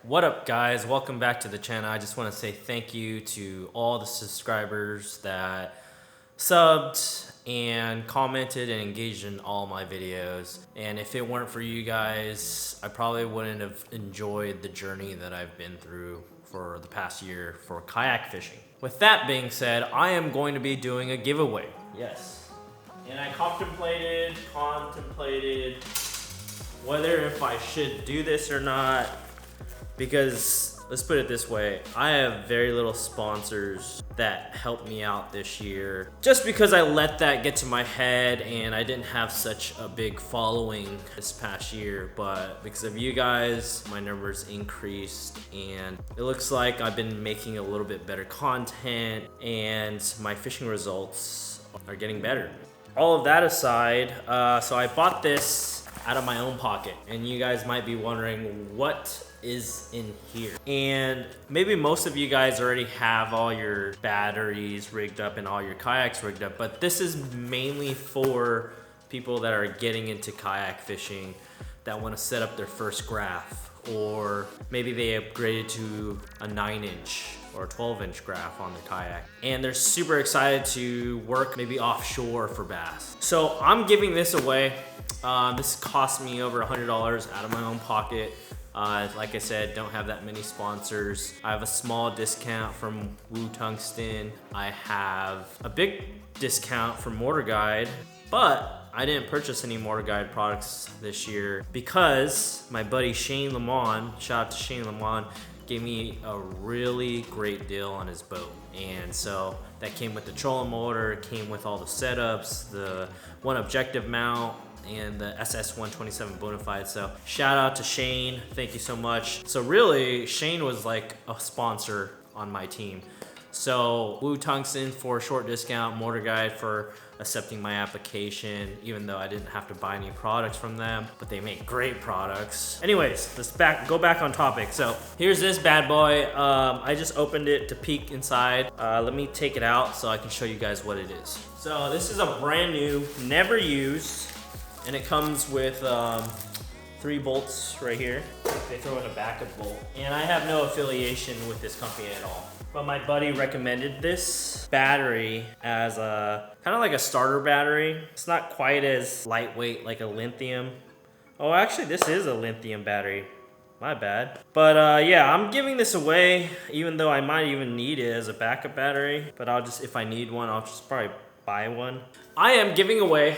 What up, guys? Welcome back to the channel. I just want to say thank you to all the subscribers that subbed and commented and engaged in all my videos. And if it weren't for you guys, I probably wouldn't have enjoyed the journey that I've been through for the past year for kayak fishing. With that being said, I am going to be doing a giveaway. Yes. And I contemplated whether if I should do this or not. Because let's put it this way, I have very little sponsors that helped me out this year. Just because I let that get to my head and I didn't have such a big following this past year, but because of you guys, my numbers increased and it looks like I've been making a little bit better content and my fishing results are getting better. All of that aside, so I bought this out of my own pocket and you guys might be wondering what is in here. And maybe most of you guys already have all your batteries rigged up and all your kayaks rigged up, but this is mainly for people that are getting into kayak fishing that want to set up their first graph, or maybe they upgraded to a 9-inch or a 12-inch graph on the kayak and they're super excited to work maybe offshore for bass. So I'm giving this away. This cost me over $100 out of my own pocket. Like I said, don't have that many sponsors. I have a small discount from Woo Tungsten. I have a big discount from Motor Guide, but I didn't purchase any Motor Guide products this year because my buddy Shane Lamont, shout out to Shane Lamont, gave me a really great deal on his boat. And so that came with the trolling motor, came with all the setups, the one objective mount, and the SS127 Bonafide. So shout out to Shane, thank you so much. So really, Shane was like a sponsor on my team. So Woo Tungsten for a short discount, Motor Guide for accepting my application, even though I didn't have to buy any products from them, but they make great products. Anyways, let's go back on topic. So here's this bad boy. I just opened it to peek inside. Let me take it out so I can show you guys what it is. So this is a brand new, never used, and it comes with 3 bolts right here. They throw in a backup bolt. And I have no affiliation with this company at all. But my buddy recommended this battery as a kind of like a starter battery. It's not quite as lightweight like a lithium. Oh, actually this is a lithium battery. My bad. But yeah, I'm giving this away, even though I might even need it as a backup battery. But I'll just, if I need one, I'll just probably buy one. I am giving away,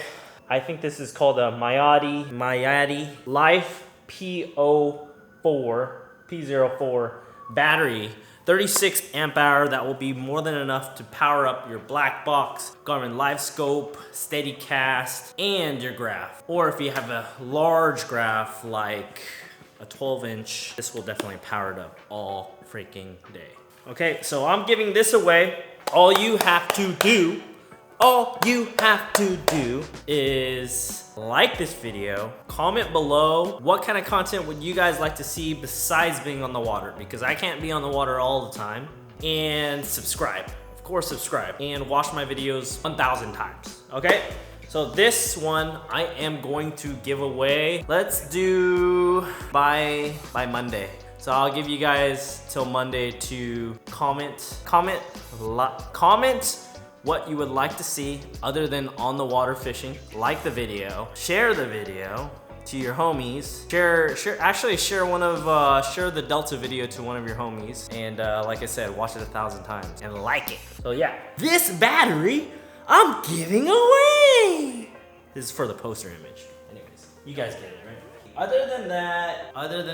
I think this is called a Mayadi Life P04 battery. 36 amp hour, that will be more than enough to power up your black box, Garmin LiveScope, SteadyCast, and your graph. Or if you have a large graph like a 12-inch, this will definitely power it up all freaking day. Okay, so I'm giving this away. All you have to do is like this video, comment below what kind of content would you guys like to see besides being on the water, because I can't be on the water all the time, and subscribe. Of course, subscribe and watch my videos 1,000 times, okay? So this one I am going to give away. Let's do by Monday. So I'll give you guys till Monday to comment what you would like to see other than on the water fishing. Like the video, share the video to your homies, share the Delta video to one of your homies, and like I said, watch it 1,000 times and like it. So yeah, this battery I'm giving away. This is for the poster image. Anyways, you guys get it, right? Other than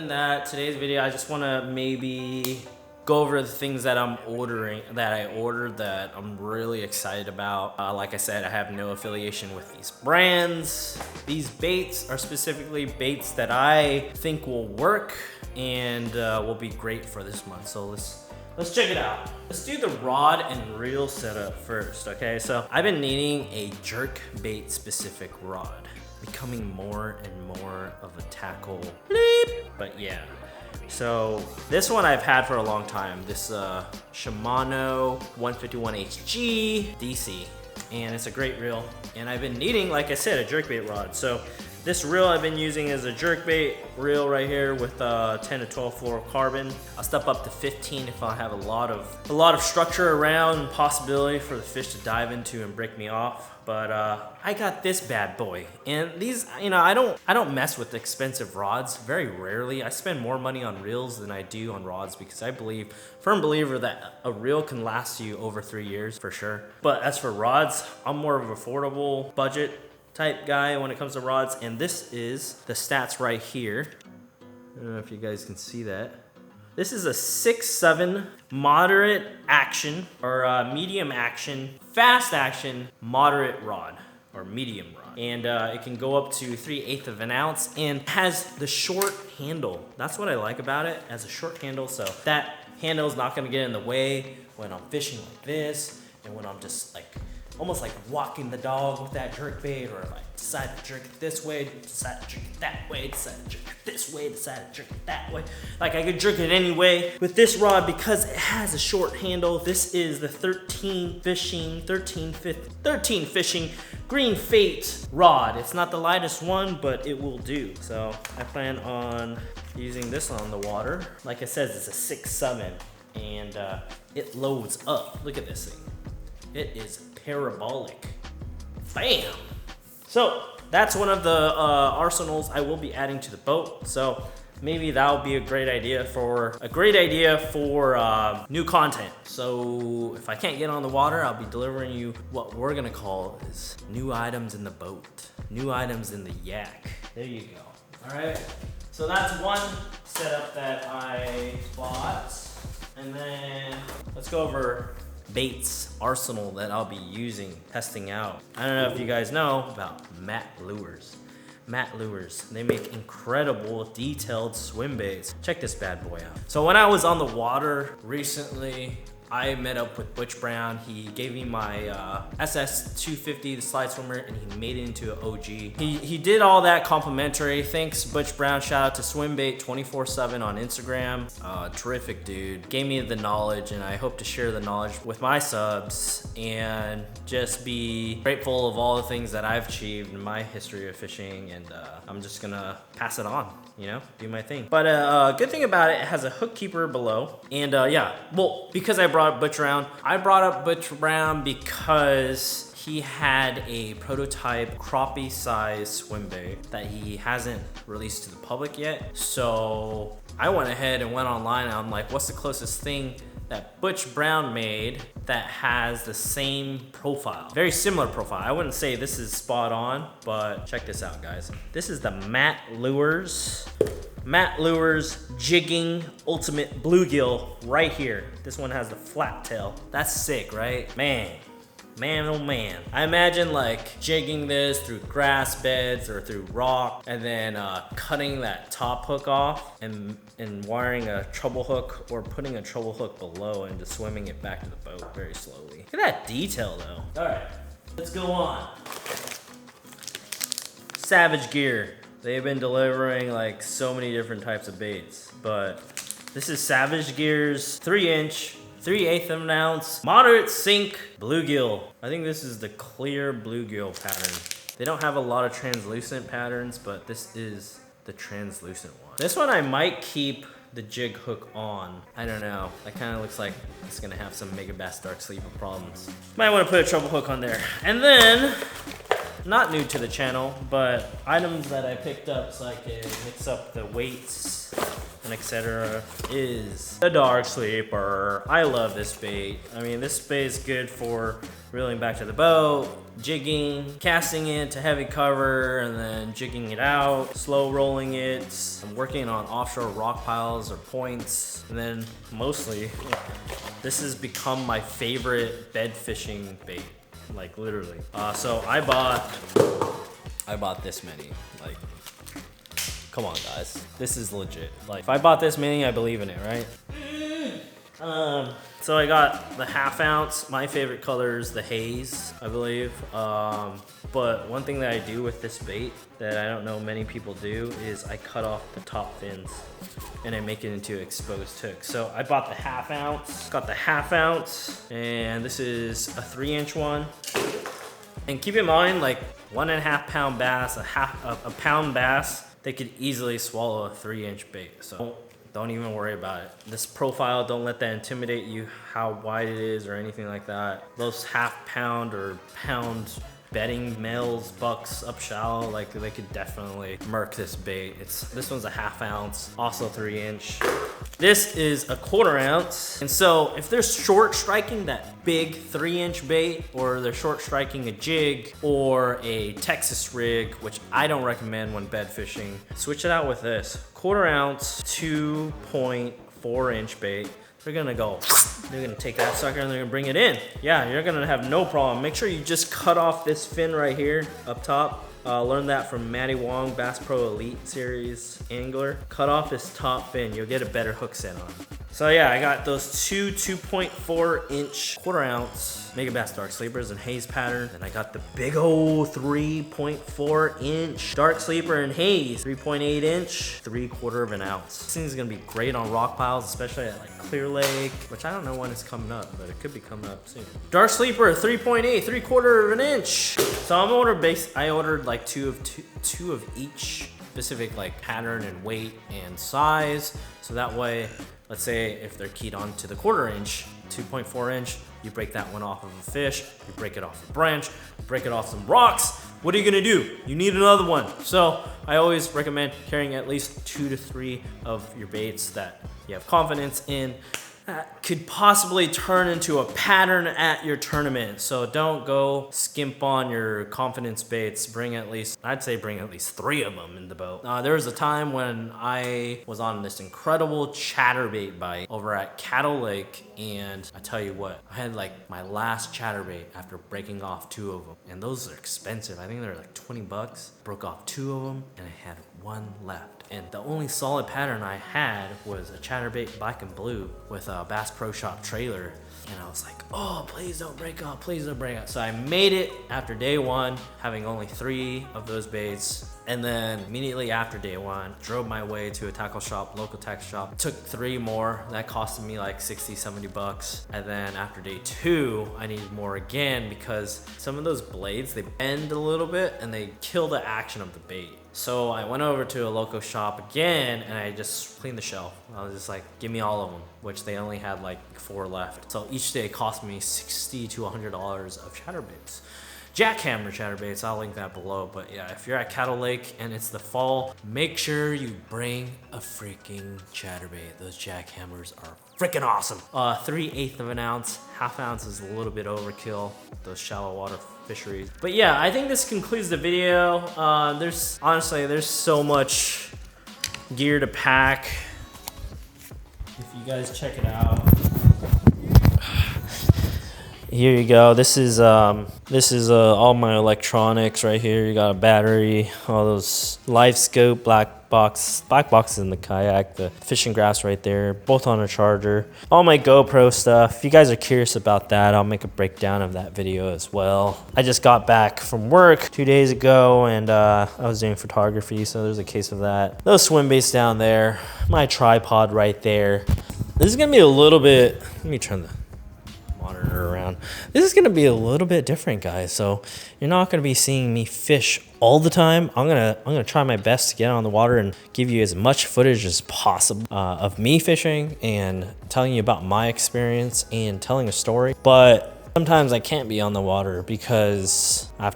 that, today's video, I just want to maybe go over the things that I ordered that I'm really excited about. Like I said, I have no affiliation with these brands. These baits are specifically baits that I think will work and will be great for this month. So let's check it out. Let's do the rod and reel setup first, okay? So I've been needing a jerk bait specific rod, becoming more and more of a tackle. But yeah. So this one I've had for a long time, this Shimano 151HG DC, and it's a great reel. And I've been needing, like I said, a jerkbait rod. So This reel I've been using is a jerkbait reel right here with 10 to 12 fluorocarbon. I'll step up to 15 if I have a lot of structure around and possibility for the fish to dive into and break me off. But I got this bad boy, and these, you know, I don't mess with expensive rods very rarely. I spend more money on reels than I do on rods because I firm believer that a reel can last you over 3 years for sure. But as for rods, I'm more of an affordable budget type guy when it comes to rods, and this is the stats right here. I don't know if you guys can see that. This is a 6'7" moderate action or medium action, fast action, moderate rod or medium rod. And it can go up to 3/8 of an ounce and has the short handle. That's what I like about it, as a short handle. So that handle is not gonna get in the way when I'm fishing like this and when I'm just like almost like walking the dog with that jerkbait, or if I decide to jerk it this way, decide to jerk it that way, decide to jerk it this way, decide to jerk it that way. Like I could jerk it any way with this rod because it has a short handle. This is the 13 fishing Green Fate rod. It's not the lightest one, but it will do. So I plan on using this on the water. Like I said, it's a 6'7", and it loads up. Look at this thing. It is parabolic. Bam! So that's one of the arsenals I will be adding to the boat. So maybe that'll be a great idea for new content. So if I can't get on the water, I'll be delivering you what we're gonna call is new items in the boat, new items in the yak. There you go. All right. So that's one setup that I bought, and then let's go over baits arsenal that I'll be using, testing out. I don't know if you guys know about Matt Lures. Matt Lures, they make incredible detailed swim baits. Check this bad boy out. So when I was on the water recently, I met up with Butch Brown. He gave me my SS250, the slide swimmer, and he made it into an OG. He did all that complimentary. Thanks, Butch Brown. Shout out to Swimbait 24/7 on Instagram. Terrific dude. Gave me the knowledge, and I hope to share the knowledge with my subs and just be grateful of all the things that I've achieved in my history of fishing, and I'm just gonna pass it on, you know, do my thing. But good thing about it, it has a hook keeper below, and yeah, well, because I brought Butch Brown, I brought up Butch Brown because he had a prototype crappie size swim bait that he hasn't released to the public yet. So I went ahead and went online, and I'm like, what's the closest thing that Butch Brown made that has the same profile? Very similar profile. I wouldn't say this is spot on, but check this out, guys. This is the Matt Lures Jigging Ultimate Bluegill right here. This one has the flat tail. That's sick, right? Man, oh man. I imagine like jigging this through grass beds or through rock, and then cutting that top hook off and wiring a treble hook or putting a treble hook below and just swimming it back to the boat very slowly. Look at that detail though. All right, let's go on. Savage Gear. They've been delivering like so many different types of baits, but this is Savage Gear's 3-inch, 3/8 of an ounce, moderate sink bluegill. I think this is the clear bluegill pattern. They don't have a lot of translucent patterns, but this is the translucent one. This one I might keep the jig hook on. I don't know. That kind of looks like it's gonna have some Megabass Dark Sleeper problems. Might want to put a treble hook on there. And then, not new to the channel, but items that I picked up so I can mix up the weights and etc. is the Dark Sleeper. I love this bait. I mean, this bait is good for reeling back to the boat, jigging, casting it to heavy cover, and then jigging it out, slow rolling it. I'm working on offshore rock piles or points, and then mostly, this has become my favorite bed fishing bait. Like literally. So I bought this many. Like, come on guys, this is legit. Like, if I bought this many, I believe in it, right? So I got the 1/2 ounce. My favorite color is the haze, I believe. But one thing that I do with this bait that I don't know many people do is I cut off the top fins and I make it into exposed hook. So I bought the 1/2 ounce, got the 1/2 ounce, and this is a 3-inch one. And keep in mind, like 1.5 pound bass, a pound bass, they could easily swallow a 3-inch bait. So don't even worry about it. This profile, don't let that intimidate you, how wide it is or anything like that. Those half pound or pound bedding males, bucks up shallow, like they could definitely murk this bait. This one's a 1/2 ounce, also 3-inch. This is a 1/4 ounce. And so if they're short striking that big 3-inch bait, or they're short striking a jig or a Texas rig, which I don't recommend when bed fishing, switch it out with this 1/4 ounce, 2.4-inch bait. They're gonna take that sucker and they're gonna bring it in. Yeah, you're gonna have no problem. Make sure you just cut off this fin right here up top. Learned that from Matty Wong, Bass Pro Elite Series angler. Cut off this top fin, you'll get a better hook set on. So yeah, I got those two 2.4-inch 1/4 ounce Megabass Dark Sleepers in haze pattern. And I got the big old 3.4-inch Dark Sleeper in haze, 3.8-inch, 3/4 ounce. This thing's gonna be great on rock piles, especially at like Clear Lake, which I don't know when it's coming up, but it could be coming up soon. Dark Sleeper 3.8, 3/4 inch. So I ordered like two of each specific like pattern and weight and size. So that way, let's say if they're keyed on to the 1/4 inch, 2.4-inch, you break that one off of a fish, you break it off a branch, you break it off some rocks. What are you gonna do? You need another one. So I always recommend carrying at least 2 to 3 of your baits that you have confidence in that could possibly turn into a pattern at your tournament. So don't go skimp on your confidence baits. I'd say bring at least 3 of them in the boat. There was a time when I was on this incredible chatterbait bite over at Cattle Lake, and I tell you what, I had like my last chatterbait after breaking off 2 of them, and those are expensive. I think they're like 20 bucks. Broke off 2 of them, and I had 1 left. And the only solid pattern I had was a chatterbait black and blue with a Bass Pro Shop trailer. And I was like, oh, please don't break up, please don't break up. So I made it after day 1, having only 3 of those baits. And then immediately after day 1, drove my way to a tackle shop, local tackle shop, took 3 more. That costed me like 60, 70 bucks. And then after day 2, I needed more again because some of those blades, they bend a little bit and they kill the action of the bait. So I went over to a local shop again and I just cleaned the shelf. I was just like, give me all of them, which they only had like 4 left. So each day cost me $60 to $100 of chatterbaits. Jackhammer chatterbaits, I'll link that below. But yeah, if you're at Cattle Lake and it's the fall, make sure you bring a freaking chatterbait. Those jackhammers are freaking awesome. 3/8 of an ounce, 1/2 ounce is a little bit overkill, those shallow water fisheries. But yeah, I think this concludes the video. There's so much gear to pack. If you guys check it out. Here you go. This is all my electronics right here. You got a battery, all those live scope, black box in the kayak, the fishing grass right there, both on a charger. All my GoPro stuff. If you guys are curious about that, I'll make a breakdown of that video as well. I just got back from work 2 days ago and I was doing photography, so there's a case of that. Those swim baits down there, my tripod right there. This is gonna be a little bit, let me turn the monitor around. This is gonna be a little bit different, guys. So you're not gonna be seeing me fish all the time. I'm gonna try my best to get on the water and give you as much footage as possible of me fishing and telling you about my experience and telling a story. But sometimes I can't be on the water because I have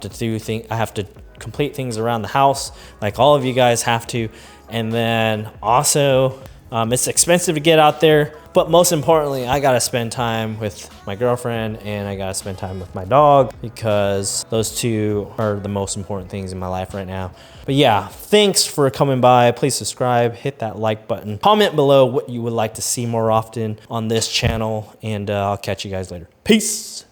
to complete things around the house, like all of you guys have to. And then also, it's expensive to get out there, but most importantly, I gotta spend time with my girlfriend and I gotta spend time with my dog because those 2 are the most important things in my life right now. But yeah, thanks for coming by. Please subscribe, hit that like button, comment below what you would like to see more often on this channel, and I'll catch you guys later. Peace.